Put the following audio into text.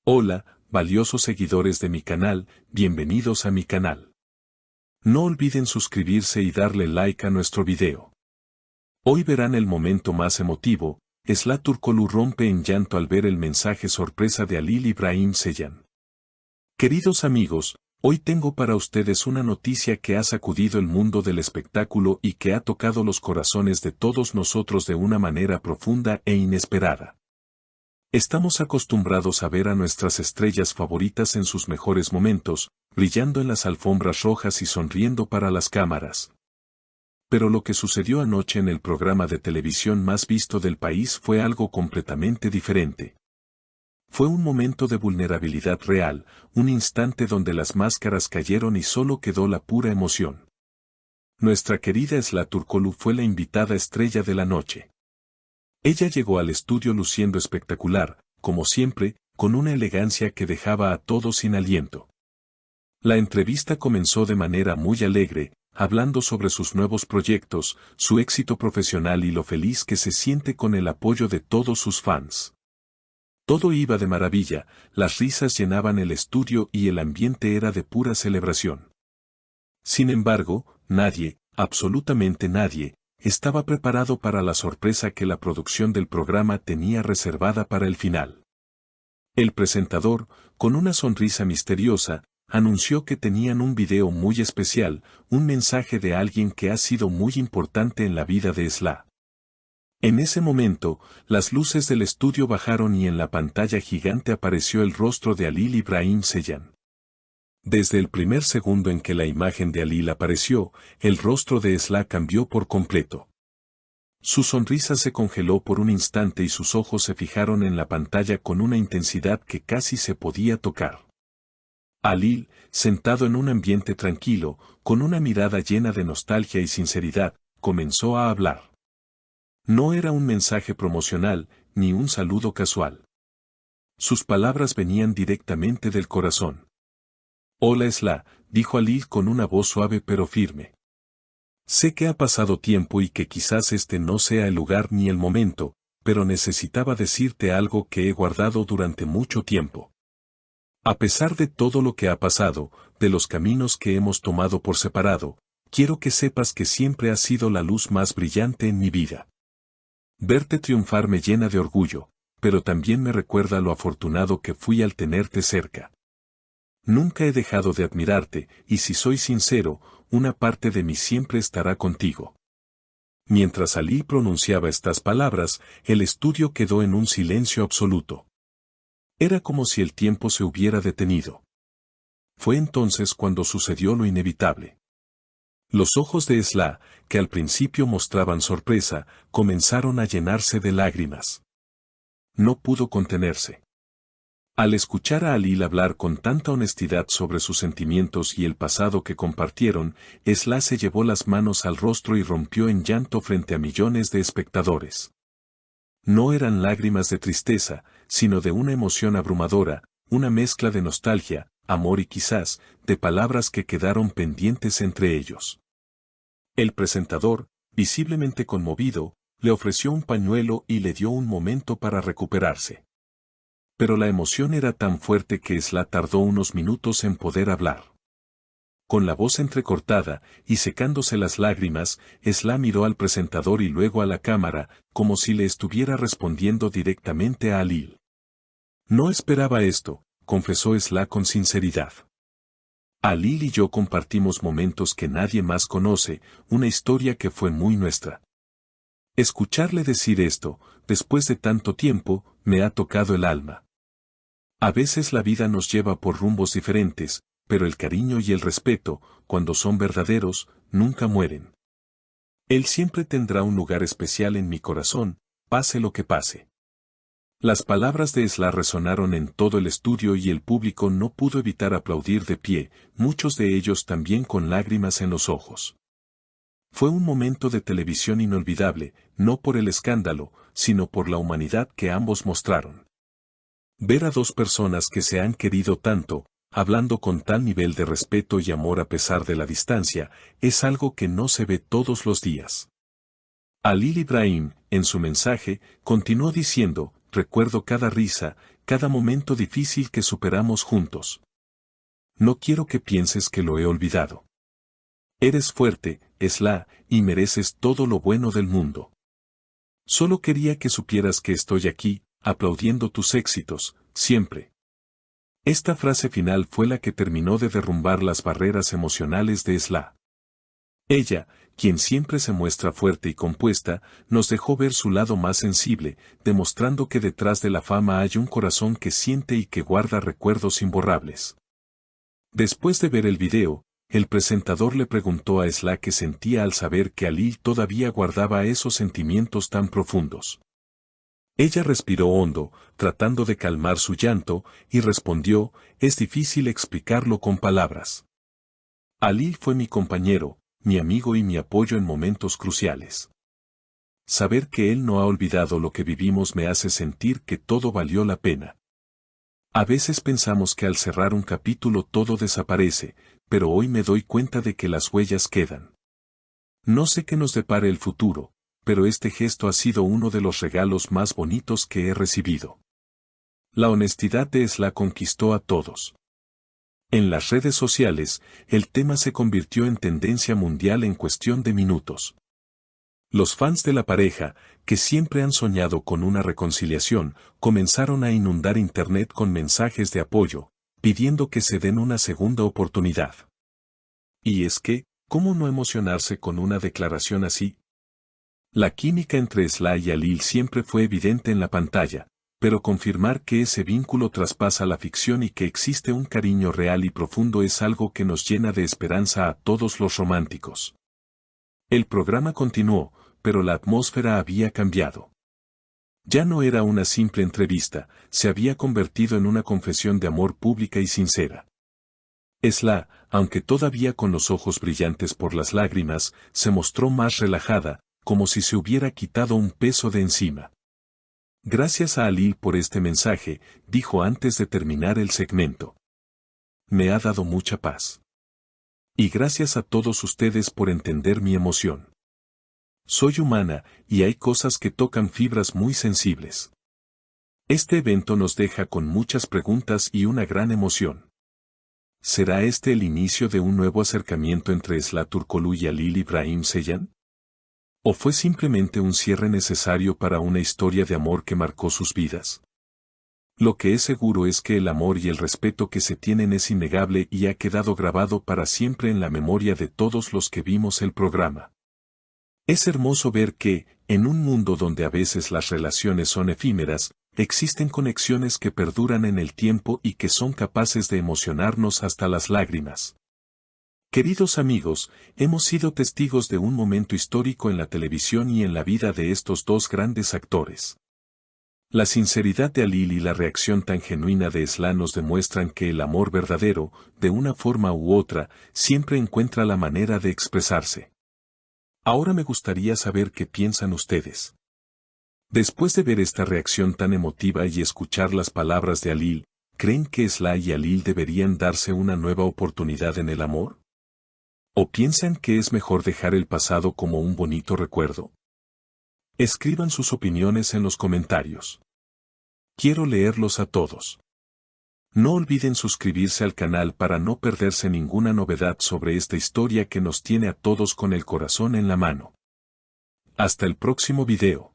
Hola, valiosos seguidores de mi canal, bienvenidos a mi canal. No olviden suscribirse y darle like a nuestro video. Hoy verán el momento más emotivo. Esla Turkoglu rompe en llanto al ver el mensaje sorpresa de Halil İbrahim Ceylan. Queridos amigos, hoy tengo para ustedes una noticia que ha sacudido el mundo del espectáculo y que ha tocado los corazones de todos nosotros de una manera profunda e inesperada. Estamos acostumbrados a ver a nuestras estrellas favoritas en sus mejores momentos, brillando en las alfombras rojas y sonriendo para las cámaras. Pero lo que sucedió anoche en el programa de televisión más visto del país fue algo completamente diferente. Fue un momento de vulnerabilidad real, un instante donde las máscaras cayeron y solo quedó la pura emoción. Nuestra querida Esla Turkoglu fue la invitada estrella de la noche. Ella llegó al estudio luciendo espectacular, como siempre, con una elegancia que dejaba a todos sin aliento. La entrevista comenzó de manera muy alegre, hablando sobre sus nuevos proyectos, su éxito profesional y lo feliz que se siente con el apoyo de todos sus fans. Todo iba de maravilla, las risas llenaban el estudio y el ambiente era de pura celebración. Sin embargo, nadie, absolutamente nadie, estaba preparado para la sorpresa que la producción del programa tenía reservada para el final. El presentador, con una sonrisa misteriosa, anunció que tenían un video muy especial, un mensaje de alguien que ha sido muy importante en la vida de Esla. En ese momento, las luces del estudio bajaron y en la pantalla gigante apareció el rostro de Halil İbrahim Ceylan. Desde el primer segundo en que la imagen de Halil apareció, el rostro de Esla cambió por completo. Su sonrisa se congeló por un instante y sus ojos se fijaron en la pantalla con una intensidad que casi se podía tocar. Halil, sentado en un ambiente tranquilo, con una mirada llena de nostalgia y sinceridad, comenzó a hablar. No era un mensaje promocional, ni un saludo casual. Sus palabras venían directamente del corazón. Hola Esla, dijo Halil con una voz suave pero firme. Sé que ha pasado tiempo y que quizás este no sea el lugar ni el momento, pero necesitaba decirte algo que he guardado durante mucho tiempo. A pesar de todo lo que ha pasado, de los caminos que hemos tomado por separado, quiero que sepas que siempre has sido la luz más brillante en mi vida. Verte triunfar me llena de orgullo, pero también me recuerda lo afortunado que fui al tenerte cerca. Nunca he dejado de admirarte, y si soy sincero, una parte de mí siempre estará contigo. Mientras Halil pronunciaba estas palabras, el estudio quedó en un silencio absoluto. Era como si el tiempo se hubiera detenido. Fue entonces cuando sucedió lo inevitable. Los ojos de Esla, que al principio mostraban sorpresa, comenzaron a llenarse de lágrimas. No pudo contenerse. Al escuchar a Halil hablar con tanta honestidad sobre sus sentimientos y el pasado que compartieron, Esla se llevó las manos al rostro y rompió en llanto frente a millones de espectadores. No eran lágrimas de tristeza, sino de una emoción abrumadora, una mezcla de nostalgia, amor y quizás, de palabras que quedaron pendientes entre ellos. El presentador, visiblemente conmovido, le ofreció un pañuelo y le dio un momento para recuperarse. Pero la emoción era tan fuerte que Esla tardó unos minutos en poder hablar. Con la voz entrecortada y secándose las lágrimas, Esla miró al presentador y luego a la cámara, como si le estuviera respondiendo directamente a Halil. No esperaba esto, confesó Esla con sinceridad. Halil y yo compartimos momentos que nadie más conoce, una historia que fue muy nuestra. Escucharle decir esto, después de tanto tiempo, me ha tocado el alma. A veces la vida nos lleva por rumbos diferentes, pero el cariño y el respeto, cuando son verdaderos, nunca mueren. Él siempre tendrá un lugar especial en mi corazón, pase lo que pase. Las palabras de Esla resonaron en todo el estudio y el público no pudo evitar aplaudir de pie, muchos de ellos también con lágrimas en los ojos. Fue un momento de televisión inolvidable, no por el escándalo, sino por la humanidad que ambos mostraron. Ver a dos personas que se han querido tanto, hablando con tal nivel de respeto y amor a pesar de la distancia, es algo que no se ve todos los días. Halil İbrahim, en su mensaje, continuó diciendo, recuerdo cada risa, cada momento difícil que superamos juntos. No quiero que pienses que lo he olvidado. Eres fuerte, Esla, y mereces todo lo bueno del mundo. Solo quería que supieras que estoy aquí, aplaudiendo tus éxitos, siempre. Esta frase final fue la que terminó de derrumbar las barreras emocionales de Esla. Ella, quien siempre se muestra fuerte y compuesta, nos dejó ver su lado más sensible, demostrando que detrás de la fama hay un corazón que siente y que guarda recuerdos imborrables. Después de ver el video, el presentador le preguntó a Esla qué sentía al saber que Ali todavía guardaba esos sentimientos tan profundos. Ella respiró hondo, tratando de calmar su llanto, y respondió, es difícil explicarlo con palabras. Ali fue mi compañero, mi amigo y mi apoyo en momentos cruciales. Saber que él no ha olvidado lo que vivimos me hace sentir que todo valió la pena. A veces pensamos que al cerrar un capítulo todo desaparece, pero hoy me doy cuenta de que las huellas quedan. No sé qué nos depare el futuro, pero este gesto ha sido uno de los regalos más bonitos que he recibido. La honestidad de Esla conquistó a todos. En las redes sociales, el tema se convirtió en tendencia mundial en cuestión de minutos. Los fans de la pareja, que siempre han soñado con una reconciliación, comenzaron a inundar Internet con mensajes de apoyo, pidiendo que se den una segunda oportunidad. Y es que, ¿cómo no emocionarse con una declaración así? La química entre Esla y Ali siempre fue evidente en la pantalla, pero confirmar que ese vínculo traspasa la ficción y que existe un cariño real y profundo es algo que nos llena de esperanza a todos los románticos. El programa continuó, pero la atmósfera había cambiado. Ya no era una simple entrevista, se había convertido en una confesión de amor pública y sincera. Esla, aunque todavía con los ojos brillantes por las lágrimas, se mostró más relajada, como si se hubiera quitado un peso de encima. Gracias a Ali por este mensaje, dijo antes de terminar el segmento. Me ha dado mucha paz. Y gracias a todos ustedes por entender mi emoción. Soy humana, y hay cosas que tocan fibras muy sensibles. Este evento nos deja con muchas preguntas y una gran emoción. ¿Será este el inicio de un nuevo acercamiento entre Esla Turkoglu y Halil İbrahim Ceylan? ¿O fue simplemente un cierre necesario para una historia de amor que marcó sus vidas? Lo que es seguro es que el amor y el respeto que se tienen es innegable y ha quedado grabado para siempre en la memoria de todos los que vimos el programa. Es hermoso ver que, en un mundo donde a veces las relaciones son efímeras, existen conexiones que perduran en el tiempo y que son capaces de emocionarnos hasta las lágrimas. Queridos amigos, hemos sido testigos de un momento histórico en la televisión y en la vida de estos dos grandes actores. La sinceridad de Halil y la reacción tan genuina de Esla nos demuestran que el amor verdadero, de una forma u otra, siempre encuentra la manera de expresarse. Ahora me gustaría saber qué piensan ustedes. Después de ver esta reacción tan emotiva y escuchar las palabras de Halil, ¿creen que Esla y Halil deberían darse una nueva oportunidad en el amor? ¿O piensan que es mejor dejar el pasado como un bonito recuerdo? Escriban sus opiniones en los comentarios. Quiero leerlos a todos. No olviden suscribirse al canal para no perderse ninguna novedad sobre esta historia que nos tiene a todos con el corazón en la mano. Hasta el próximo video.